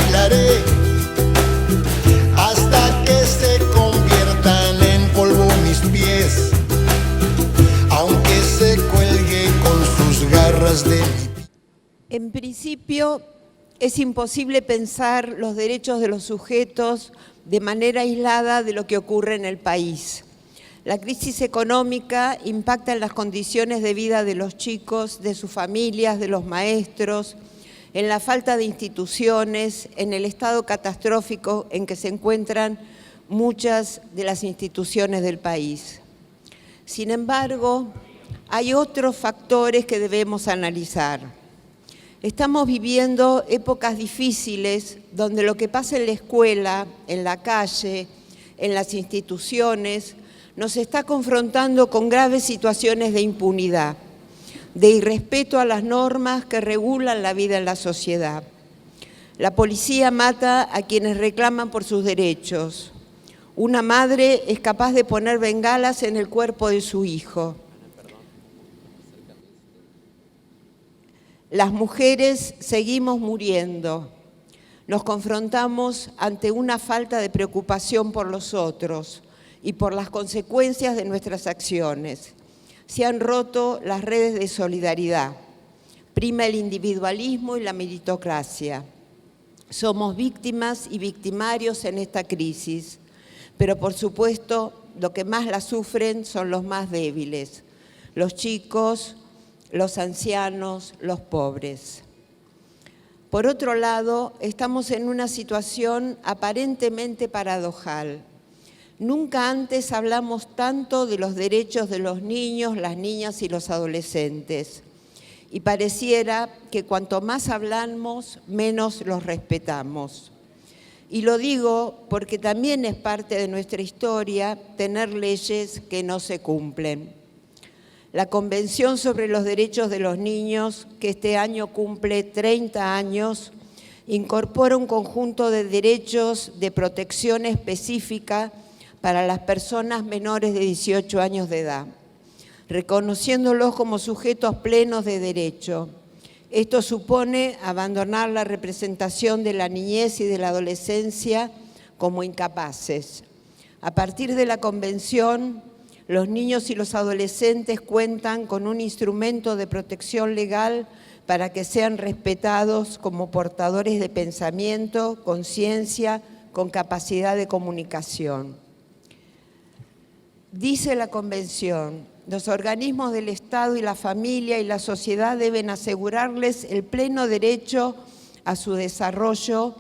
bailaré hasta que se conviertan en polvo mis pies, aunque se cuelgue con sus garras de mi piel. En principio, es imposible pensar los derechos de los sujetos de manera aislada de lo que ocurre en el país. La crisis económica impacta en las condiciones de vida de los chicos, de sus familias, de los maestros, en la falta de instituciones, en el estado catastrófico en que se encuentran muchas de las instituciones del país. Sin embargo, hay otros factores que debemos analizar. Estamos viviendo épocas difíciles donde lo que pasa en la escuela, en la calle, en las instituciones, nos está confrontando con graves situaciones de impunidad, de irrespeto a las normas que regulan la vida en la sociedad. La policía mata a quienes reclaman por sus derechos. Una madre es capaz de poner bengalas en el cuerpo de su hijo. Las mujeres seguimos muriendo. Nos confrontamos ante una falta de preocupación por los otros y por las consecuencias de nuestras acciones. Se han roto las redes de solidaridad. Prima el individualismo y la meritocracia. Somos víctimas y victimarios en esta crisis, pero por supuesto lo que más la sufren son los más débiles, los chicos, los ancianos, los pobres. Por otro lado, estamos en una situación aparentemente paradojal. Nunca antes hablamos tanto de los derechos de los niños, las niñas y los adolescentes. Y pareciera que cuanto más hablamos, menos los respetamos. Y lo digo porque también es parte de nuestra historia tener leyes que no se cumplen. La Convención sobre los Derechos de los Niños, que este año cumple 30 años, incorpora un conjunto de derechos de protección específica para las personas menores de 18 años de edad, reconociéndolos como sujetos plenos de derecho. Esto supone abandonar la representación de la niñez y de la adolescencia como incapaces. A partir de la Convención, los niños y los adolescentes cuentan con un instrumento de protección legal para que sean respetados como portadores de pensamiento, conciencia, con capacidad de comunicación. Dice la Convención: los organismos del Estado y la familia y la sociedad deben asegurarles el pleno derecho a su desarrollo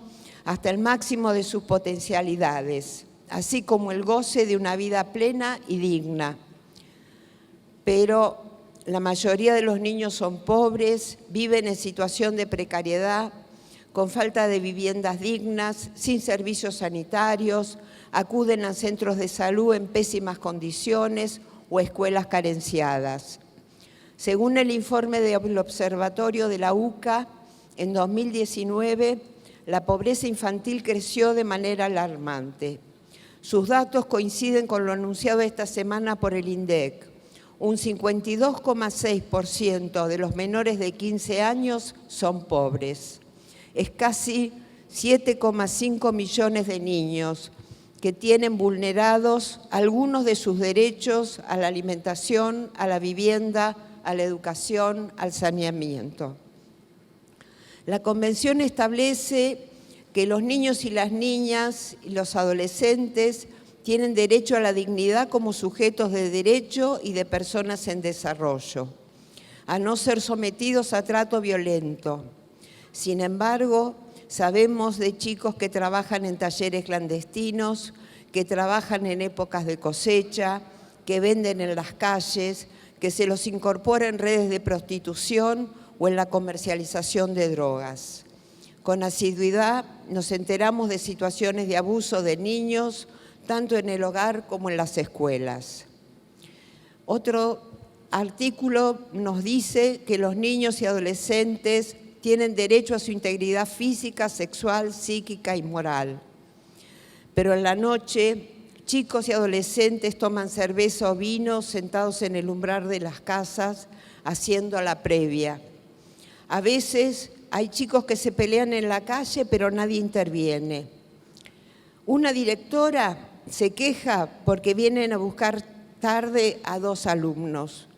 hasta el máximo de sus potencialidades, así como el goce de una vida plena y digna. Pero la mayoría de los niños son pobres, viven en situación de precariedad, con falta de viviendas dignas, sin servicios sanitarios, acuden a centros de salud en pésimas condiciones o escuelas carenciadas. Según el informe del Observatorio de la UCA, en 2019 la pobreza infantil creció de manera alarmante. Sus datos coinciden con lo anunciado esta semana por el INDEC. Un 52,6% de los menores de 15 años son pobres. Es casi 7,5 millones de niños que tienen vulnerados algunos de sus derechos a la alimentación, a la vivienda, a la educación, al saneamiento. La Convención establece que los niños y las niñas y los adolescentes tienen derecho a la dignidad como sujetos de derecho y de personas en desarrollo, a no ser sometidos a trato violento. Sin embargo, sabemos de chicos que trabajan en talleres clandestinos, que trabajan en épocas de cosecha, que venden en las calles, que se los incorpora en redes de prostitución o en la comercialización de drogas. Con asiduidad nos enteramos de situaciones de abuso de niños, tanto en el hogar como en las escuelas. Otro artículo nos dice que los niños y adolescentes tienen derecho a su integridad física, sexual, psíquica y moral. Pero en la noche, chicos y adolescentes toman cerveza o vino sentados en el umbral de las casas, haciendo la previa. A veces hay chicos que se pelean en la calle, pero nadie interviene. Una directora se queja porque vienen a buscar tarde a 2 alumnos.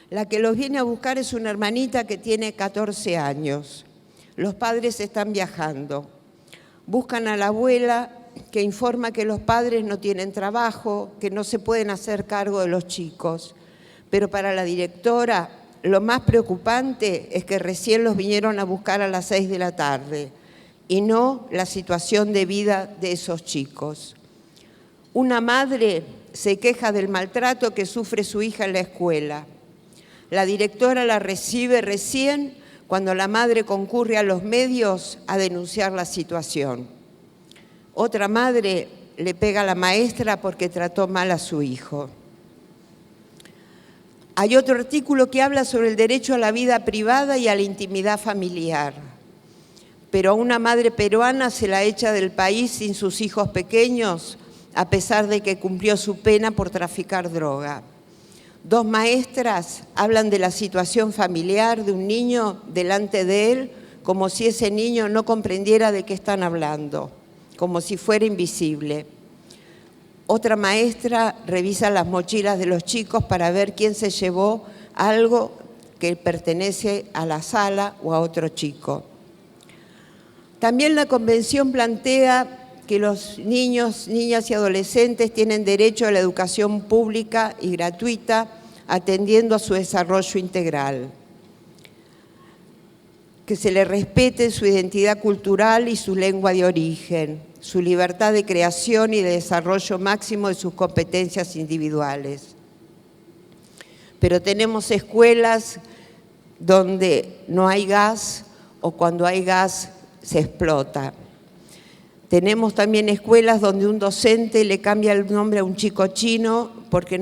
La que los viene a buscar es una hermanita que tiene 14 años. Los padres están viajando. Buscan a la abuela, que informa que los padres no tienen trabajo, que no se pueden hacer cargo de los chicos. Pero para la directora, lo más preocupante es que recién los vinieron a buscar a las 6 de la tarde y no la situación de vida de esos chicos. Una madre se queja del maltrato que sufre su hija en la escuela. La directora la recibe recién cuando la madre concurre a los medios a denunciar la situación. Otra madre le pega a la maestra porque trató mal a su hijo. Hay otro artículo que habla sobre el derecho a la vida privada y a la intimidad familiar. Pero a una madre peruana se la echa del país sin sus hijos pequeños, a pesar de que cumplió su pena por traficar droga. 2 maestras hablan de la situación familiar de un niño delante de él, como si ese niño no comprendiera de qué están hablando, como si fuera invisible. Otra maestra revisa las mochilas de los chicos para ver quién se llevó algo que pertenece a la sala o a otro chico. También la Convención plantea que los niños, niñas y adolescentes tienen derecho a la educación pública y gratuita, atendiendo a su desarrollo integral. Que se les respete su identidad cultural y su lengua de origen, su libertad de creación y de desarrollo máximo de sus competencias individuales. Pero tenemos escuelas donde no hay gas o cuando hay gas se explota. Tenemos también escuelas donde un docente le cambia el nombre a un chico chino porque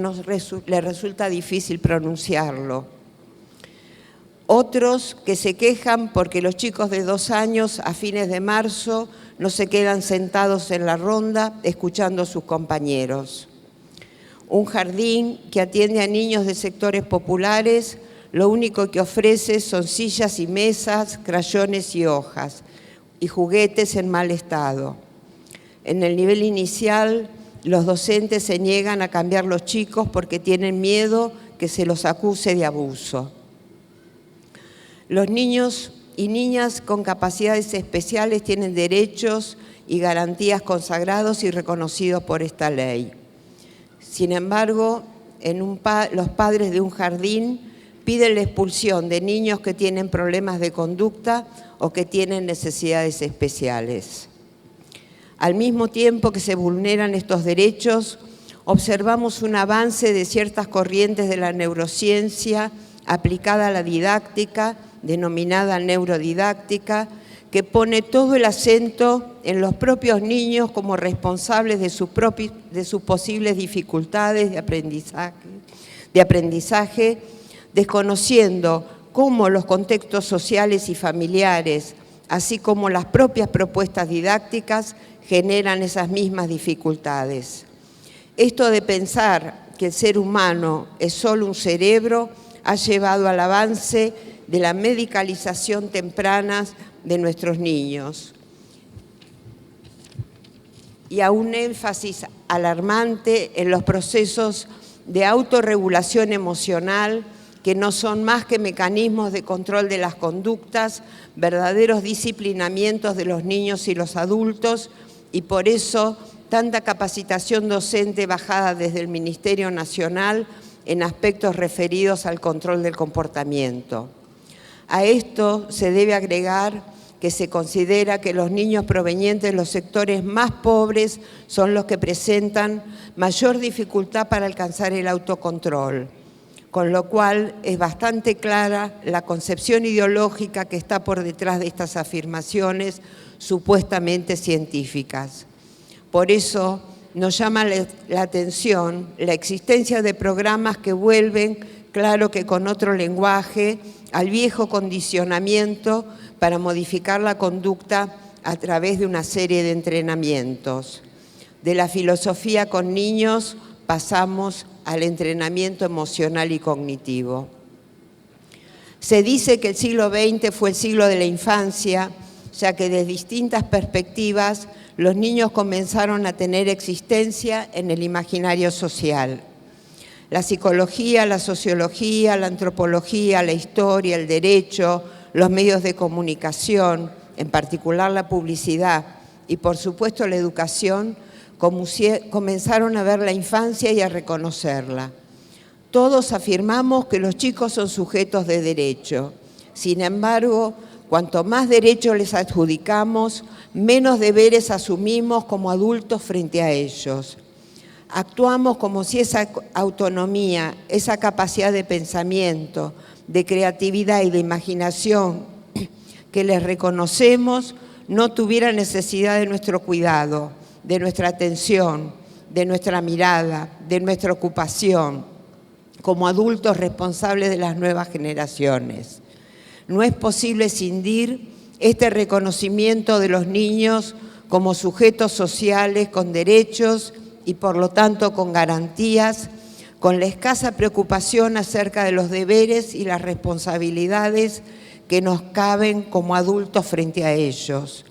le resulta difícil pronunciarlo. Otros que se quejan porque los chicos de 2 años a fines de marzo no se quedan sentados en la ronda escuchando a sus compañeros. Un jardín que atiende a niños de sectores populares, lo único que ofrece son sillas y mesas, crayones y hojas, y juguetes en mal estado. En el nivel inicial, los docentes se niegan a cambiar los chicos porque tienen miedo que se los acuse de abuso. Los niños y niñas con capacidades especiales tienen derechos y garantías consagrados y reconocidos por esta ley. Sin embargo, los padres de un jardín piden la expulsión de niños que tienen problemas de conducta o que tienen necesidades especiales. Al mismo tiempo que se vulneran estos derechos, observamos un avance de ciertas corrientes de la neurociencia aplicada a la didáctica, denominada neurodidáctica, que pone todo el acento en los propios niños como responsables de sus posibles dificultades de aprendizaje, desconociendo cómo los contextos sociales y familiares, así como las propias propuestas didácticas, generan esas mismas dificultades. Esto de pensar que el ser humano es solo un cerebro ha llevado al avance de la medicalización temprana de nuestros niños y a un énfasis alarmante en los procesos de autorregulación emocional que no son más que mecanismos de control de las conductas, verdaderos disciplinamientos de los niños y los adultos, y por eso tanta capacitación docente bajada desde el Ministerio Nacional en aspectos referidos al control del comportamiento. A esto se debe agregar que se considera que los niños provenientes de los sectores más pobres son los que presentan mayor dificultad para alcanzar el autocontrol, con lo cual es bastante clara la concepción ideológica que está por detrás de estas afirmaciones supuestamente científicas. Por eso nos llama la atención la existencia de programas que vuelven, claro que con otro lenguaje, al viejo condicionamiento para modificar la conducta a través de una serie de entrenamientos. De la filosofía con niños pasamos al entrenamiento emocional y cognitivo. Se dice que el siglo XX fue el siglo de la infancia, ya que desde distintas perspectivas los niños comenzaron a tener existencia en el imaginario social. La psicología, la sociología, la antropología, la historia, el derecho, los medios de comunicación, en particular la publicidad y por supuesto la educación, comenzaron a ver la infancia y a reconocerla. Todos afirmamos que los chicos son sujetos de derecho. Sin embargo, cuanto más derechos les adjudicamos, menos deberes asumimos como adultos frente a ellos. Actuamos como si esa autonomía, esa capacidad de pensamiento, de creatividad y de imaginación que les reconocemos no tuviera necesidad de nuestro cuidado, de nuestra atención, de nuestra mirada, de nuestra ocupación, como adultos responsables de las nuevas generaciones. No es posible escindir este reconocimiento de los niños como sujetos sociales con derechos y por lo tanto con garantías, con la escasa preocupación acerca de los deberes y las responsabilidades que nos caben como adultos frente a ellos.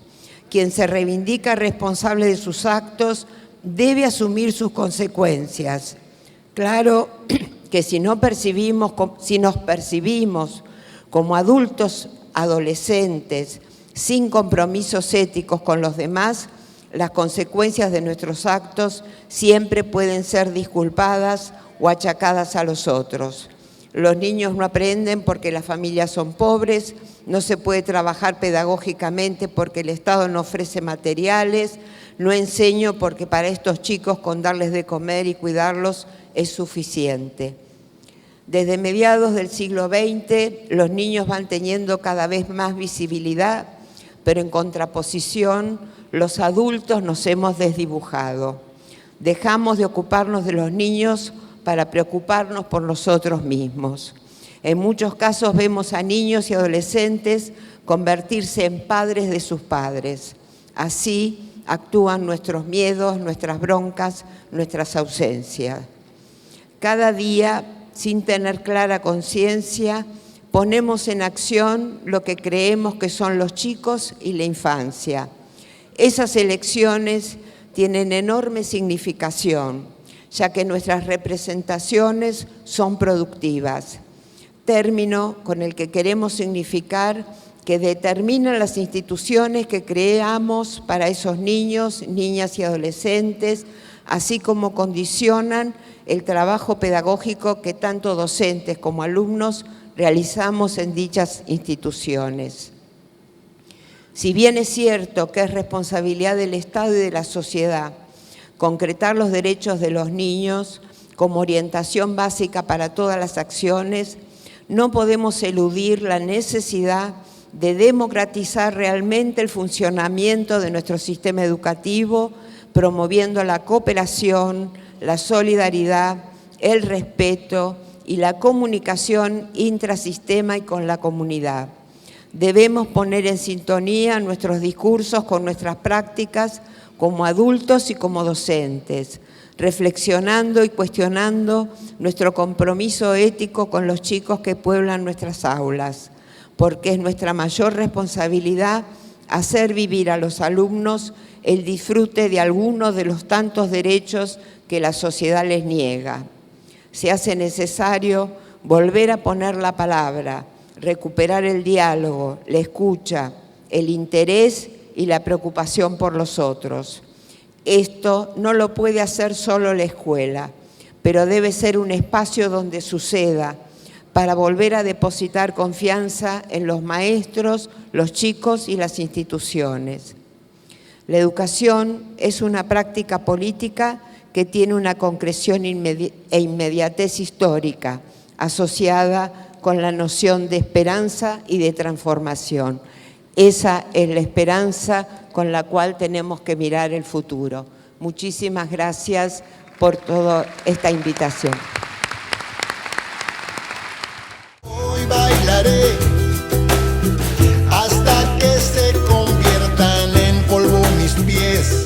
Quien se reivindica responsable de sus actos debe asumir sus consecuencias. Claro que si nos percibimos como adultos adolescentes sin compromisos éticos con los demás, las consecuencias de nuestros actos siempre pueden ser disculpadas o achacadas a los otros. Los niños no aprenden porque las familias son pobres, no se puede trabajar pedagógicamente porque el Estado no ofrece materiales, no enseño porque para estos chicos con darles de comer y cuidarlos es suficiente. Desde mediados del siglo XX, los niños van teniendo cada vez más visibilidad, pero en contraposición, los adultos nos hemos desdibujado. Dejamos de ocuparnos de los niños para preocuparnos por nosotros mismos. En muchos casos vemos a niños y adolescentes convertirse en padres de sus padres. Así actúan nuestros miedos, nuestras broncas, nuestras ausencias. Cada día, sin tener clara conciencia, ponemos en acción lo que creemos que son los chicos y la infancia. Esas elecciones tienen enorme significación, ya que nuestras representaciones son productivas, término con el que queremos significar que determinan las instituciones que creamos para esos niños, niñas y adolescentes, así como condicionan el trabajo pedagógico que tanto docentes como alumnos realizamos en dichas instituciones. Si bien es cierto que es responsabilidad del Estado y de la sociedad concretar los derechos de los niños como orientación básica para todas las acciones, no podemos eludir la necesidad de democratizar realmente el funcionamiento de nuestro sistema educativo, promoviendo la cooperación, la solidaridad, el respeto y la comunicación intrasistema y con la comunidad. Debemos poner en sintonía nuestros discursos con nuestras prácticas como adultos y como docentes, reflexionando y cuestionando nuestro compromiso ético con los chicos que pueblan nuestras aulas, porque es nuestra mayor responsabilidad hacer vivir a los alumnos el disfrute de algunos de los tantos derechos que la sociedad les niega. Se hace necesario volver a poner la palabra, recuperar el diálogo, la escucha, el interés y la preocupación por los otros. Esto no lo puede hacer solo la escuela, pero debe ser un espacio donde suceda para volver a depositar confianza en los maestros, los chicos y las instituciones. La educación es una práctica política que tiene una concreción e inmediatez histórica asociada con la noción de esperanza y de transformación. Esa es la esperanza con la cual tenemos que mirar el futuro. Muchísimas gracias por toda esta invitación. Hoy bailaré hasta que se conviertan en polvo mis pies,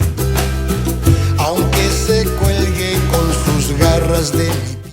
aunque se cuelgue con sus garras de